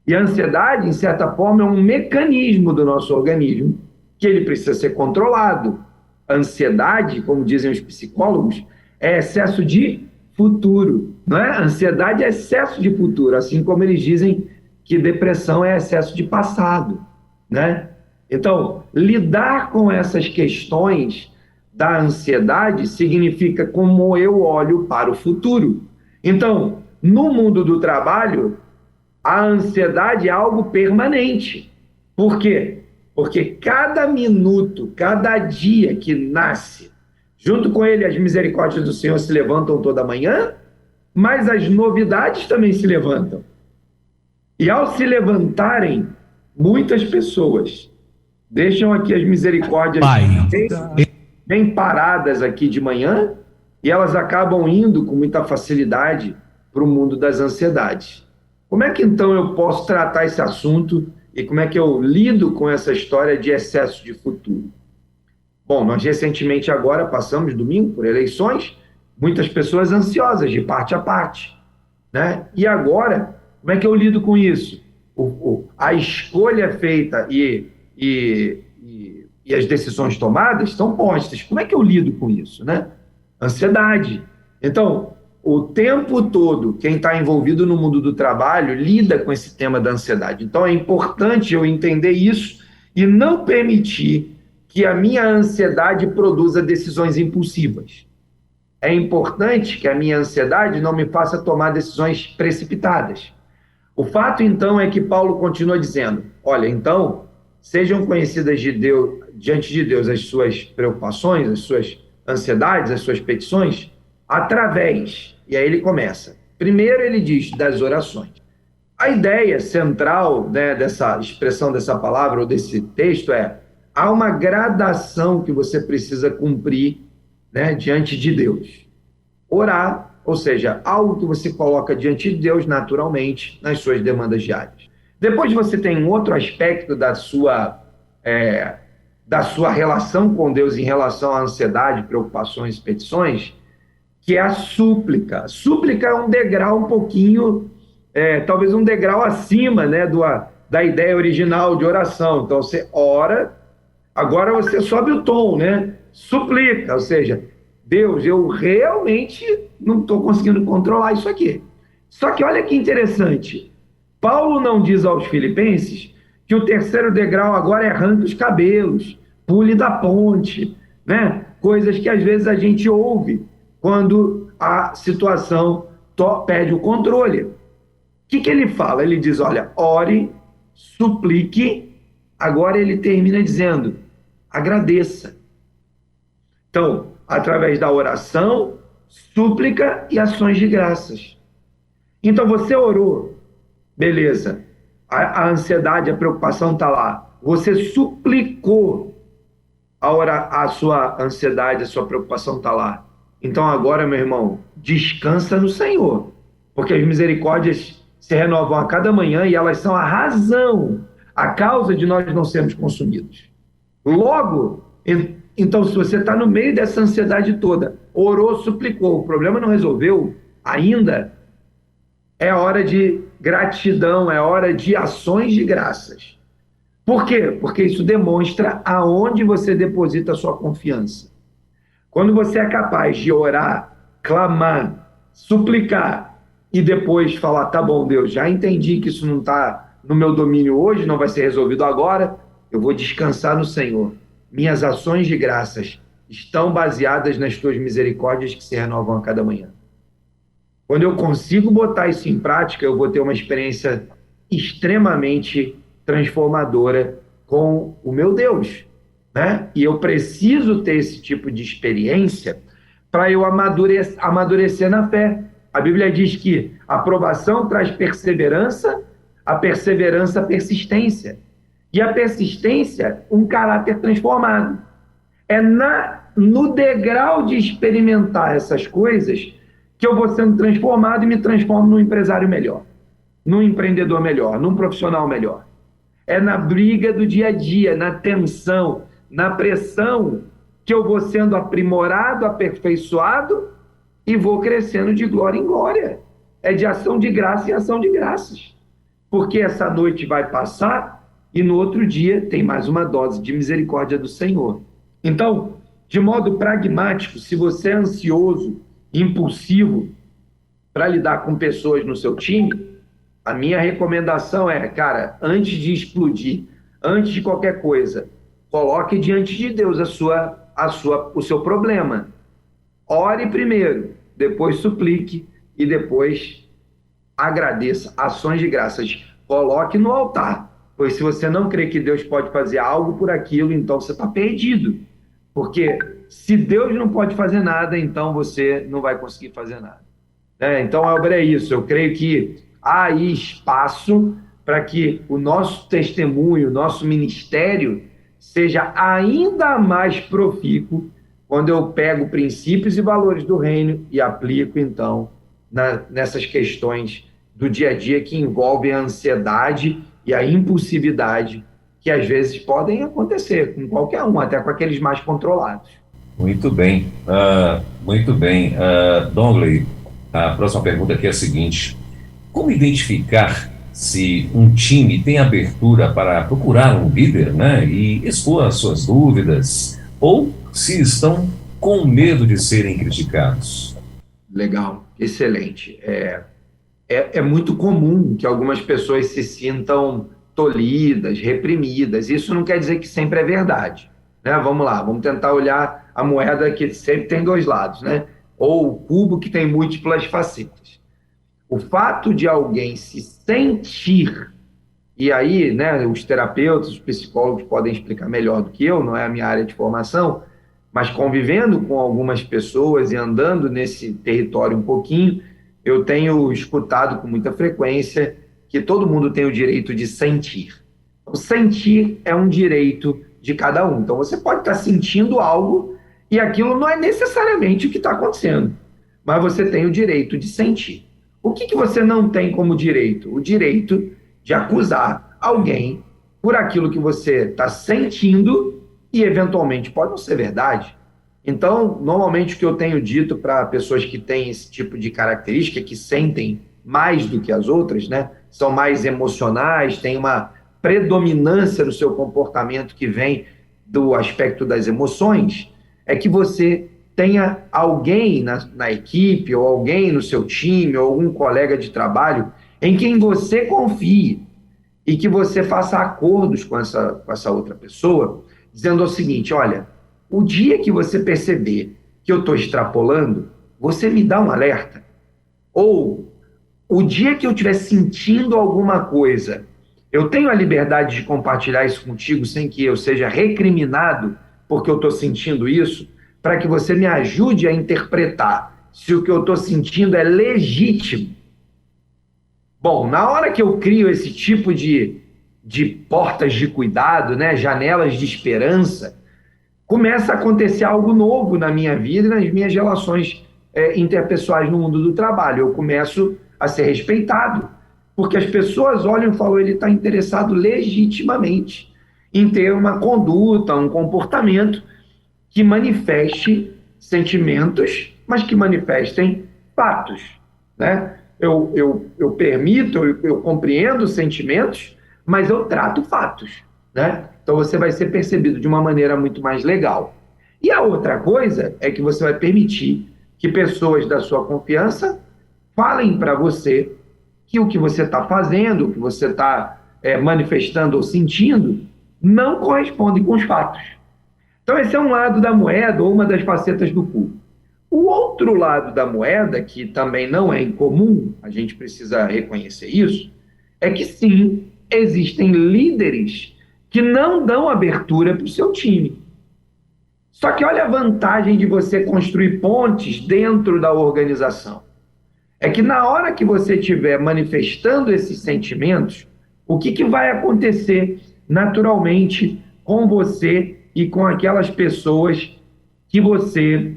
E a ansiedade, em certa forma, é um mecanismo do nosso organismo que ele precisa ser controlado. A ansiedade, como dizem os psicólogos, é excesso de futuro, não é? Ansiedade é excesso de futuro, assim como eles dizem que depressão é excesso de passado, né? Então, lidar com essas questões da ansiedade significa como eu olho para o futuro. Então, no mundo do trabalho, a ansiedade é algo permanente. Por quê? Porque cada minuto, cada dia que nasce, junto com ele as misericórdias do Senhor se levantam toda manhã, mas as novidades também se levantam. E ao se levantarem, muitas pessoas deixam aqui as misericórdias bem paradas aqui de manhã e elas acabam indo com muita facilidade para o mundo das ansiedades. Como é que então eu posso tratar esse assunto e como é que eu lido com essa história de excesso de futuro? Bom, nós recentemente agora passamos domingo por eleições, muitas pessoas ansiosas de parte a parte, né? E agora, como é que eu lido com isso? A escolha feita e as decisões tomadas estão postas. Como é que eu lido com isso, né? Ansiedade. Então, o tempo todo, quem está envolvido no mundo do trabalho lida com esse tema da ansiedade. Então, é importante eu entender isso e não permitir que a minha ansiedade produza decisões impulsivas. É importante que a minha ansiedade não me faça tomar decisões precipitadas. O fato, então, é que Paulo continua dizendo, olha, então, sejam conhecidas de Deus, diante de Deus as suas preocupações, as suas ansiedades, as suas petições, através, e aí ele começa. Primeiro ele diz das orações. A ideia central, né, dessa expressão dessa palavra ou desse texto é há uma gradação que você precisa cumprir, né, diante de Deus. Orar, ou seja, algo que você coloca diante de Deus naturalmente nas suas demandas diárias. Depois você tem um outro aspecto da sua relação com Deus em relação à ansiedade, preocupações e petições, que é a súplica. Súplica é um degrau um pouquinho, talvez um degrau acima, né, da ideia original de oração. Então você ora, agora você sobe o tom, né? Suplica, ou seja, Deus, eu realmente não estou conseguindo controlar isso aqui. Só que olha que interessante, Paulo não diz aos filipenses que o terceiro degrau agora é arranque os cabelos, pule da ponte, né? Coisas que às vezes a gente ouve quando a situação perde o controle. O que ele fala? Ele diz, olha, ore, suplique, agora ele termina dizendo, agradeça. Então, através da oração, súplica e ações de graças. Então, você orou, beleza, a ansiedade, a preocupação está lá. Você suplicou, a sua ansiedade, a sua preocupação está lá. Então, agora, meu irmão, descansa no Senhor, porque as misericórdias se renovam a cada manhã e elas são a razão, a causa de nós não sermos consumidos. Logo, então, se você está no meio dessa ansiedade toda, orou, suplicou, o problema não resolveu ainda, é hora de gratidão, é hora de ações de graças. Por quê? Porque isso demonstra aonde você deposita a sua confiança. Quando você é capaz de orar, clamar, suplicar e depois falar, tá bom, Deus, já entendi que isso não está no meu domínio hoje, não vai ser resolvido agora, eu vou descansar no Senhor. Minhas ações de graças estão baseadas nas tuas misericórdias que se renovam a cada manhã. Quando eu consigo botar isso em prática, eu vou ter uma experiência extremamente transformadora com o meu Deus, né? E eu preciso ter esse tipo de experiência para eu amadurecer na fé. A Bíblia diz que a aprovação traz perseverança, a perseverança, persistência. E a persistência, um caráter transformado. É no degrau de experimentar essas coisas que eu vou sendo transformado e me transformo num empresário melhor, num empreendedor melhor, num profissional melhor. É na briga do dia a dia, na tensão, na pressão, que eu vou sendo aprimorado, aperfeiçoado e vou crescendo de glória em glória. É de ação de graça em ação de graças. Porque essa noite vai passar e no outro dia tem mais uma dose de misericórdia do Senhor. Então, de modo pragmático, se você é ansioso, impulsivo, para lidar com pessoas no seu time, a minha recomendação é, cara, antes de explodir, antes de qualquer coisa, coloque diante de Deus o seu problema. Ore primeiro, depois suplique e depois agradeça. Ações de graças. Coloque no altar, pois se você não crê que Deus pode fazer algo por aquilo, então você está perdido. Porque se Deus não pode fazer nada, então você não vai conseguir fazer nada. Então, Elber, é isso. Eu creio que há aí espaço para que o nosso testemunho, o nosso ministério, seja ainda mais profícuo quando eu pego princípios e valores do reino e aplico, então, nessas questões do dia a dia que envolvem a ansiedade e a impulsividade que às vezes podem acontecer com qualquer um, até com aqueles mais controlados. Muito bem, Dongley, a próxima pergunta aqui é a seguinte: como identificar se um time tem abertura para procurar um líder, né, e expor as suas dúvidas, ou se estão com medo de serem criticados? Legal, excelente. É muito comum que algumas pessoas se sintam tolhidas, reprimidas. Isso não quer dizer que sempre é verdade, né? Vamos lá, vamos tentar olhar a moeda que sempre tem dois lados, né? Ou o cubo que tem múltiplas facetas. O fato de alguém se sentir, e aí, né, os terapeutas, os psicólogos podem explicar melhor do que eu, não é a minha área de formação, mas convivendo com algumas pessoas e andando nesse território um pouquinho, eu tenho escutado com muita frequência que todo mundo tem o direito de sentir. Então, sentir é um direito de cada um. Então, você pode estar sentindo algo e aquilo não é necessariamente o que está acontecendo, mas você tem o direito de sentir. O que você não tem como direito? O direito de acusar alguém por aquilo que você está sentindo e, eventualmente, pode não ser verdade. Então, normalmente, o que eu tenho dito para pessoas que têm esse tipo de característica, que sentem mais do que as outras, né? São mais emocionais, têm uma predominância no seu comportamento que vem do aspecto das emoções, é que você tenha alguém na equipe, ou alguém no seu time, ou algum colega de trabalho, em quem você confie e que você faça acordos com essa outra pessoa, dizendo o seguinte: olha, o dia que você perceber que eu estou extrapolando, você me dá um alerta. Ou, o dia que eu estiver sentindo alguma coisa, eu tenho a liberdade de compartilhar isso contigo sem que eu seja recriminado porque eu estou sentindo isso, para que você me ajude a interpretar se o que eu estou sentindo é legítimo. Bom, na hora que eu crio esse tipo de portas de cuidado, né, janelas de esperança, começa a acontecer algo novo na minha vida e nas minhas relações interpessoais no mundo do trabalho. Eu começo a ser respeitado, porque as pessoas olham e falam: ele está interessado legitimamente em ter uma conduta, um comportamento que manifeste sentimentos, mas que manifestem fatos, né? Eu permito, eu compreendo os sentimentos, mas eu trato fatos, né? Então você vai ser percebido de uma maneira muito mais legal. E a outra coisa é que você vai permitir que pessoas da sua confiança falem para você que o que você está fazendo, o que você está manifestando ou sentindo, não corresponde com os fatos. Então esse é um lado da moeda, ou uma das facetas do cubo. O outro lado da moeda, que também não é incomum, a gente precisa reconhecer isso, é que sim, existem líderes que não dão abertura para o seu time. Só que olha a vantagem de você construir pontes dentro da organização. É que na hora que você estiver manifestando esses sentimentos, o que vai acontecer naturalmente com você e com aquelas pessoas que você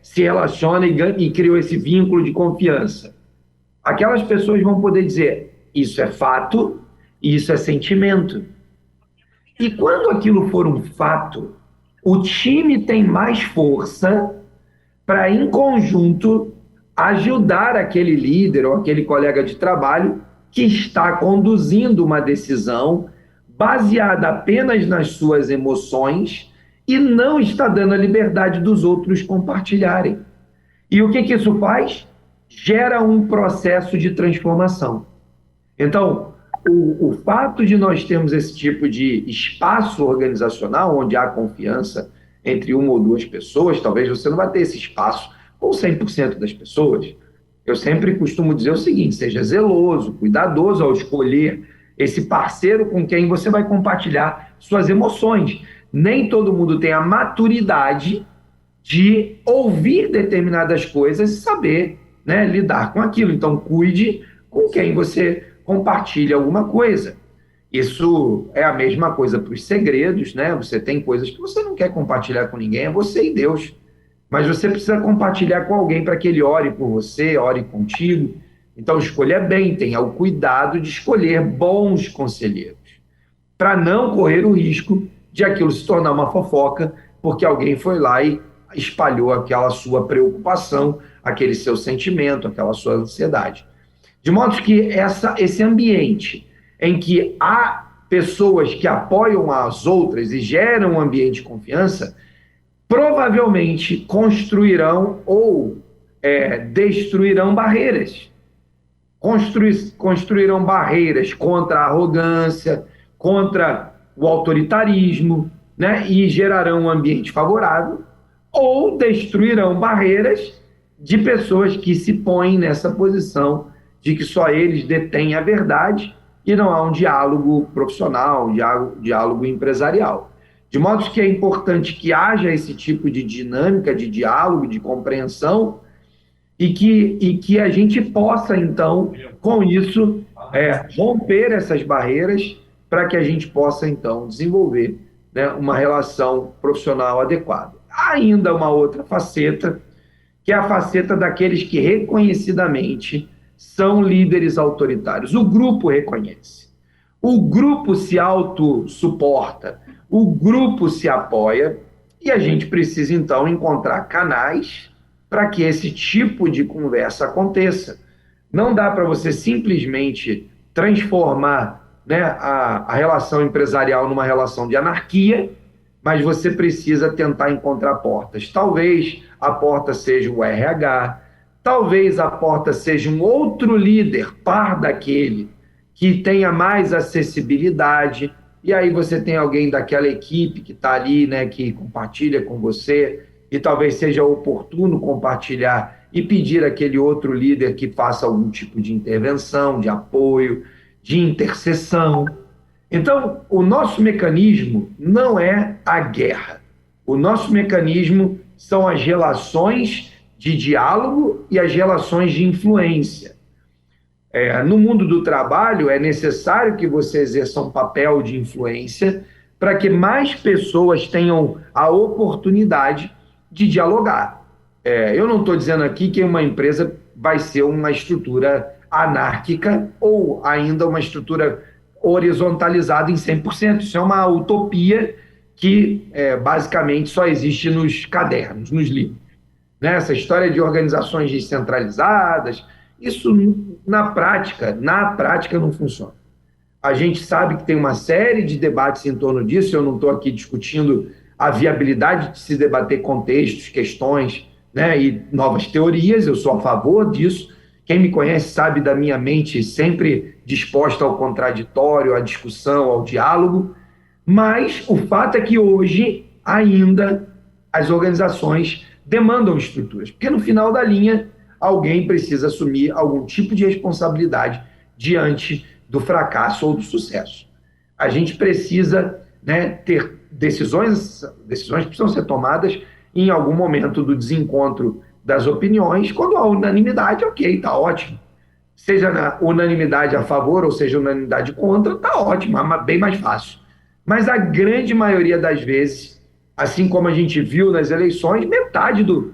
se relaciona e criou esse vínculo de confiança? Aquelas pessoas vão poder dizer: isso é fato, isso é sentimento. E quando aquilo for um fato, o time tem mais força para, em conjunto, ajudar aquele líder ou aquele colega de trabalho que está conduzindo uma decisão baseada apenas nas suas emoções e não está dando a liberdade dos outros compartilharem. E o que isso faz? gera um processo de transformação. Então, o fato de nós termos esse tipo de espaço organizacional, onde há confiança entre uma ou duas pessoas, talvez você não vai ter esse espaço com 100% das pessoas. Eu sempre costumo dizer o seguinte: seja zeloso, cuidadoso ao escolher esse parceiro com quem você vai compartilhar suas emoções. Nem todo mundo tem a maturidade de ouvir determinadas coisas e saber, né, lidar com aquilo. Então, cuide com quem você compartilha alguma coisa. Isso é a mesma coisa para os segredos, né? Você tem coisas que você não quer compartilhar com ninguém, é você e Deus. Mas você precisa compartilhar com alguém para que ele ore por você, ore contigo. Então, escolha bem, tenha o cuidado de escolher bons conselheiros, para não correr o risco de aquilo se tornar uma fofoca, porque alguém foi lá e espalhou aquela sua preocupação, aquele seu sentimento, aquela sua ansiedade. De modo que esse ambiente em que há pessoas que apoiam as outras e geram um ambiente de confiança, provavelmente construirão ou destruirão barreiras. Construirão barreiras contra a arrogância, contra o autoritarismo, né? E gerarão um ambiente favorável, ou destruirão barreiras de pessoas que se põem nessa posição de que só eles detêm a verdade e não há um diálogo profissional, um diálogo empresarial. De modo que é importante que haja esse tipo de dinâmica, de diálogo, de compreensão, e que a gente possa, então, com isso, romper essas barreiras para que a gente possa, então, desenvolver, né, uma relação profissional adequada. Há ainda uma outra faceta, que é a faceta daqueles que reconhecidamente são líderes autoritários. O grupo reconhece, o grupo se autossuporta, o grupo se apoia, e a gente precisa, então, encontrar canais para que esse tipo de conversa aconteça. Não dá para você simplesmente transformar, né, a relação empresarial numa relação de anarquia, mas você precisa tentar encontrar portas. Talvez a porta seja o RH, talvez a porta seja um outro líder, par daquele, que tenha mais acessibilidade, e aí você tem alguém daquela equipe que está ali, né, que compartilha com você, e talvez seja oportuno compartilhar e pedir àquele outro líder que faça algum tipo de intervenção, de apoio, de intercessão. Então, o nosso mecanismo não é a guerra. O nosso mecanismo são as relações de diálogo e as relações de influência. No mundo do trabalho, é necessário que você exerça um papel de influência para que mais pessoas tenham a oportunidade de dialogar. Eu não estou dizendo aqui que uma empresa vai ser uma estrutura anárquica ou ainda uma estrutura horizontalizada em 100%. Isso é uma utopia que basicamente só existe nos cadernos, nos livros. Né? Essa história de organizações descentralizadas, isso na prática não funciona. A gente sabe que tem uma série de debates em torno disso, eu não estou aqui discutindo a viabilidade de se debater contextos, questões, né, e novas teorias, eu sou a favor disso. Quem me conhece sabe da minha mente sempre disposta ao contraditório, à discussão, ao diálogo, mas o fato é que hoje ainda as organizações demandam estruturas, porque no final da linha alguém precisa assumir algum tipo de responsabilidade diante do fracasso ou do sucesso. A gente precisa, né, ter decisões precisam ser tomadas em algum momento do desencontro das opiniões. Quando há unanimidade, ok, está ótimo. Seja na unanimidade a favor ou seja unanimidade contra, está ótimo, bem mais fácil. Mas a grande maioria das vezes, assim como a gente viu nas eleições, metade do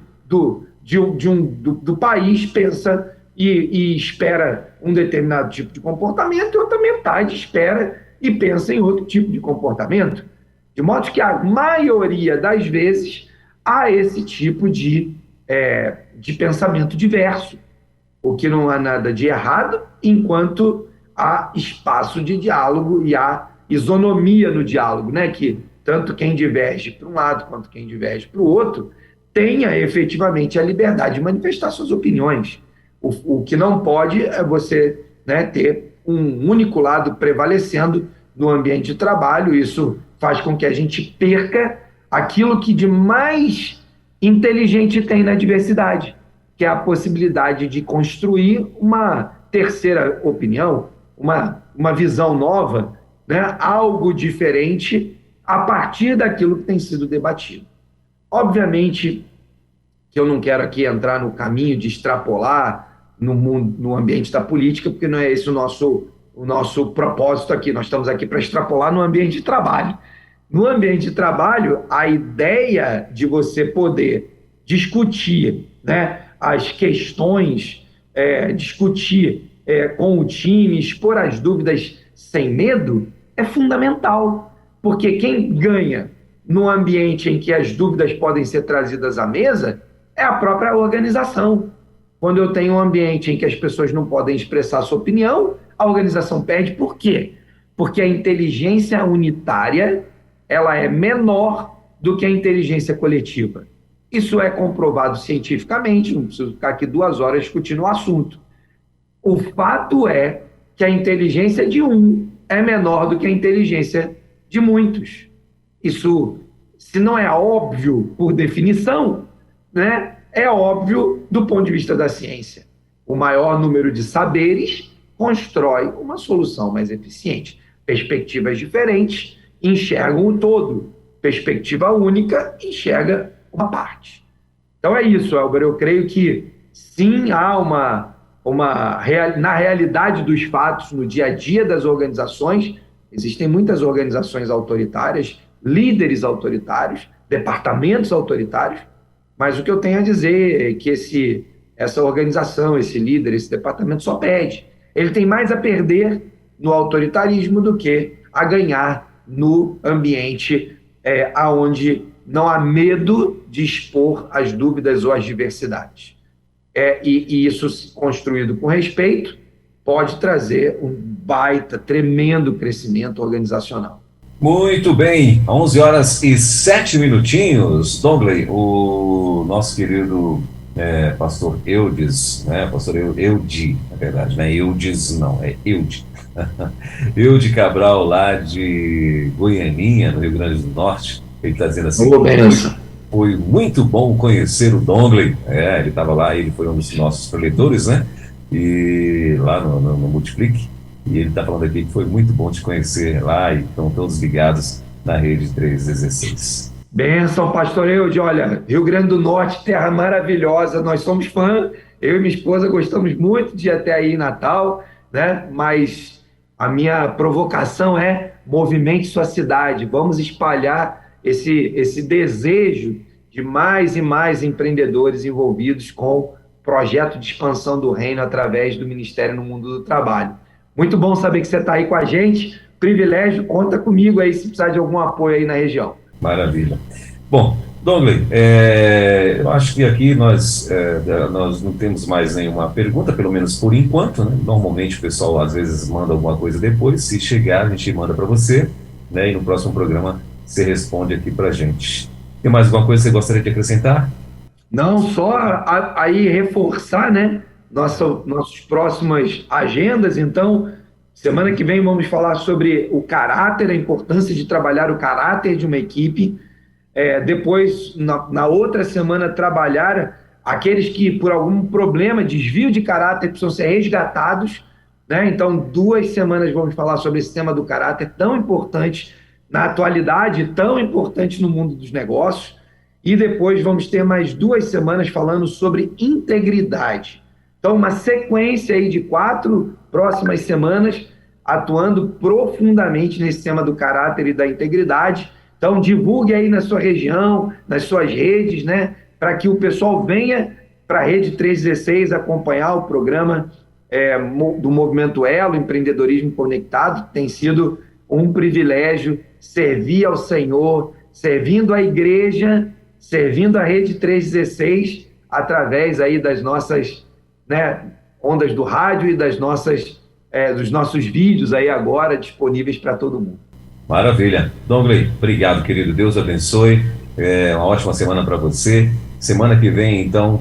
país pensa e espera um determinado tipo de comportamento, e outra metade espera e pensa em outro tipo de comportamento. De modo que a maioria das vezes há esse tipo de pensamento diverso, o que não há nada de errado, enquanto há espaço de diálogo e há isonomia no diálogo, né? Que tanto quem diverge para um lado quanto quem diverge para o outro tenha efetivamente a liberdade de manifestar suas opiniões. O que não pode é você, né, ter um único lado prevalecendo no ambiente de trabalho. Isso faz com que a gente perca aquilo que de mais inteligente tem na diversidade, que é a possibilidade de construir uma terceira opinião, uma visão nova, né, algo diferente a partir daquilo que tem sido debatido. Obviamente que eu não quero aqui entrar no caminho de extrapolar no ambiente da política, porque não é esse o nosso propósito aqui. Nós estamos aqui para extrapolar no ambiente de trabalho. No ambiente de trabalho, a ideia de você poder discutir, né, as questões, discutir com o time, expor as dúvidas sem medo, é fundamental, porque quem ganha no ambiente em que as dúvidas podem ser trazidas à mesa é a própria organização. Quando eu tenho um ambiente em que as pessoas não podem expressar sua opinião, a organização perde. Por quê? Porque a inteligência unitária ela é menor do que a inteligência coletiva. Isso é comprovado cientificamente, não preciso ficar aqui 2 horas discutindo o assunto. O fato é que a inteligência de um é menor do que a inteligência de muitos. Isso, se não é óbvio por definição, né, é óbvio do ponto de vista da ciência. O maior número de saberes constrói uma solução mais eficiente. Perspectivas diferentes enxergam o todo. Perspectiva única enxerga uma parte. Então é isso, Elber. Eu creio que sim, há na realidade dos fatos, no dia a dia das organizações, existem muitas organizações autoritárias, líderes autoritários, departamentos autoritários, mas o que eu tenho a dizer é que essa organização, esse líder, esse departamento só perde. Ele tem mais a perder no autoritarismo do que a ganhar no ambiente onde não há medo de expor as dúvidas ou as diversidades. E isso, construído com respeito, pode trazer um baita, tremendo crescimento organizacional. Muito bem, 11 horas e 7 minutinhos, Dongley, o nosso querido pastor Eudes, né, pastor Eudi, na verdade, não é Eudes não, é Eudi, Eudi Cabral, lá de Goianinha, no Rio Grande do Norte, ele está dizendo assim, foi muito bom conhecer o Dongley, ele estava lá, ele foi um dos nossos preleitores, né, e lá no Multiplique. E ele está falando aqui que foi muito bom te conhecer lá e estão todos ligados na Rede 316. Benção, pastor Eude. Olha, Rio Grande do Norte, terra maravilhosa, nós somos fã, eu e minha esposa gostamos muito de ir até aí em Natal, né? Mas a minha provocação é movimente sua cidade, vamos espalhar esse desejo de mais e mais empreendedores envolvidos com o projeto de expansão do reino através do Ministério no Mundo do Trabalho. Muito bom saber que você está aí com a gente. Privilégio, conta comigo aí se precisar de algum apoio aí na região. Maravilha. Bom, Dongley, eu acho que aqui nós não temos mais nenhuma pergunta, pelo menos por enquanto, né? Normalmente o pessoal às vezes manda alguma coisa depois, se chegar a gente manda para você, né? E no próximo programa você responde aqui para a gente. Tem mais alguma coisa que você gostaria de acrescentar? Não, só aí reforçar, né? Nossas próximas agendas. Então, semana que vem vamos falar sobre o caráter, a importância de trabalhar o caráter de uma equipe. Depois, na outra semana, trabalhar aqueles que, por algum problema, desvio de caráter, precisam ser resgatados, né? Então, 2 semanas vamos falar sobre esse tema do caráter, tão importante na atualidade, tão importante no mundo dos negócios. E depois vamos ter mais 2 semanas falando sobre integridade. Então, uma sequência aí de 4 próximas semanas atuando profundamente nesse tema do caráter e da integridade. Então, divulgue aí na sua região, nas suas redes, né, para que o pessoal venha para a Rede 316 acompanhar o programa do Movimento Elo, Empreendedorismo Conectado. Tem sido um privilégio servir ao Senhor, servindo a igreja, servindo a Rede 316, através aí das nossas, né, ondas do rádio e dos nossos vídeos aí agora disponíveis para todo mundo. Maravilha. Dongley, obrigado, querido. Deus abençoe. Uma ótima semana para você. Semana que vem, então,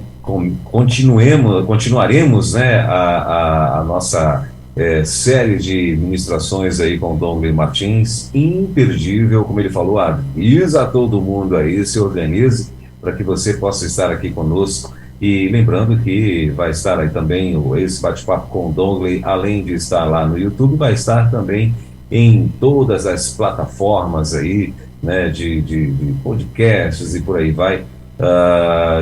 continuaremos, né, a nossa série de ministrações aí com o Douglas Martins, imperdível, como ele falou, avisa todo mundo aí, se organize para que você possa estar aqui conosco. E lembrando que vai estar aí também esse bate-papo com o Douglas, além de estar lá no YouTube, vai estar também em todas as plataformas aí, né, de podcasts e por aí vai.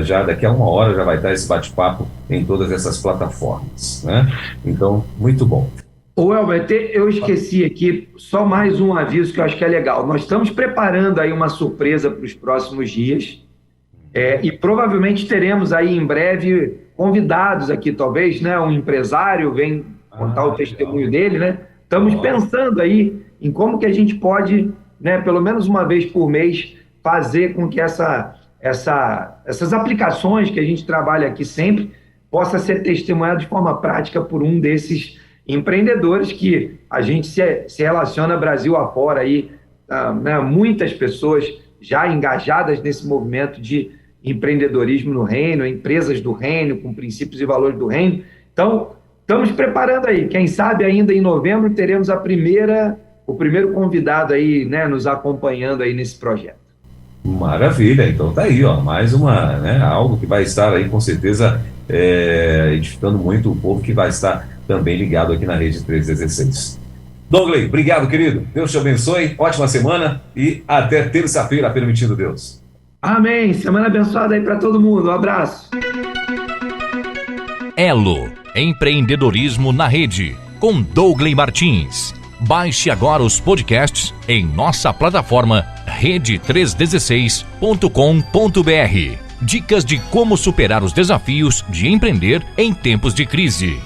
Já daqui a 1 hora já vai estar esse bate-papo em todas essas plataformas, né? Então, muito bom. Ô, Elber, eu esqueci aqui só mais um aviso que eu acho que é legal. Nós estamos preparando aí uma surpresa para os próximos dias. E provavelmente teremos aí em breve convidados aqui, talvez, né? Um empresário vem contar o testemunho dele, né? Estamos pensando aí em como que a gente pode, né, pelo menos uma vez por mês, fazer com que essas aplicações que a gente trabalha aqui sempre possa ser testemunhado de forma prática por um desses empreendedores que a gente se relaciona Brasil afora aí, né? Muitas pessoas já engajadas nesse movimento de empreendedorismo no reino, empresas do reino, com princípios e valores do reino. Então, estamos preparando aí. Quem sabe ainda em novembro teremos o primeiro convidado aí, né, nos acompanhando aí nesse projeto. Maravilha, então tá aí, ó, mais uma, né, algo que vai estar aí com certeza edificando muito o povo que vai estar também ligado aqui na Rede 316. Douglas, obrigado, querido. Deus te abençoe, ótima semana e até terça-feira, permitindo Deus. Amém. Semana abençoada aí para todo mundo. Um abraço. Elo, empreendedorismo na rede, com Douglas Martins. Baixe agora os podcasts em nossa plataforma rede316.com.br. Dicas de como superar os desafios de empreender em tempos de crise.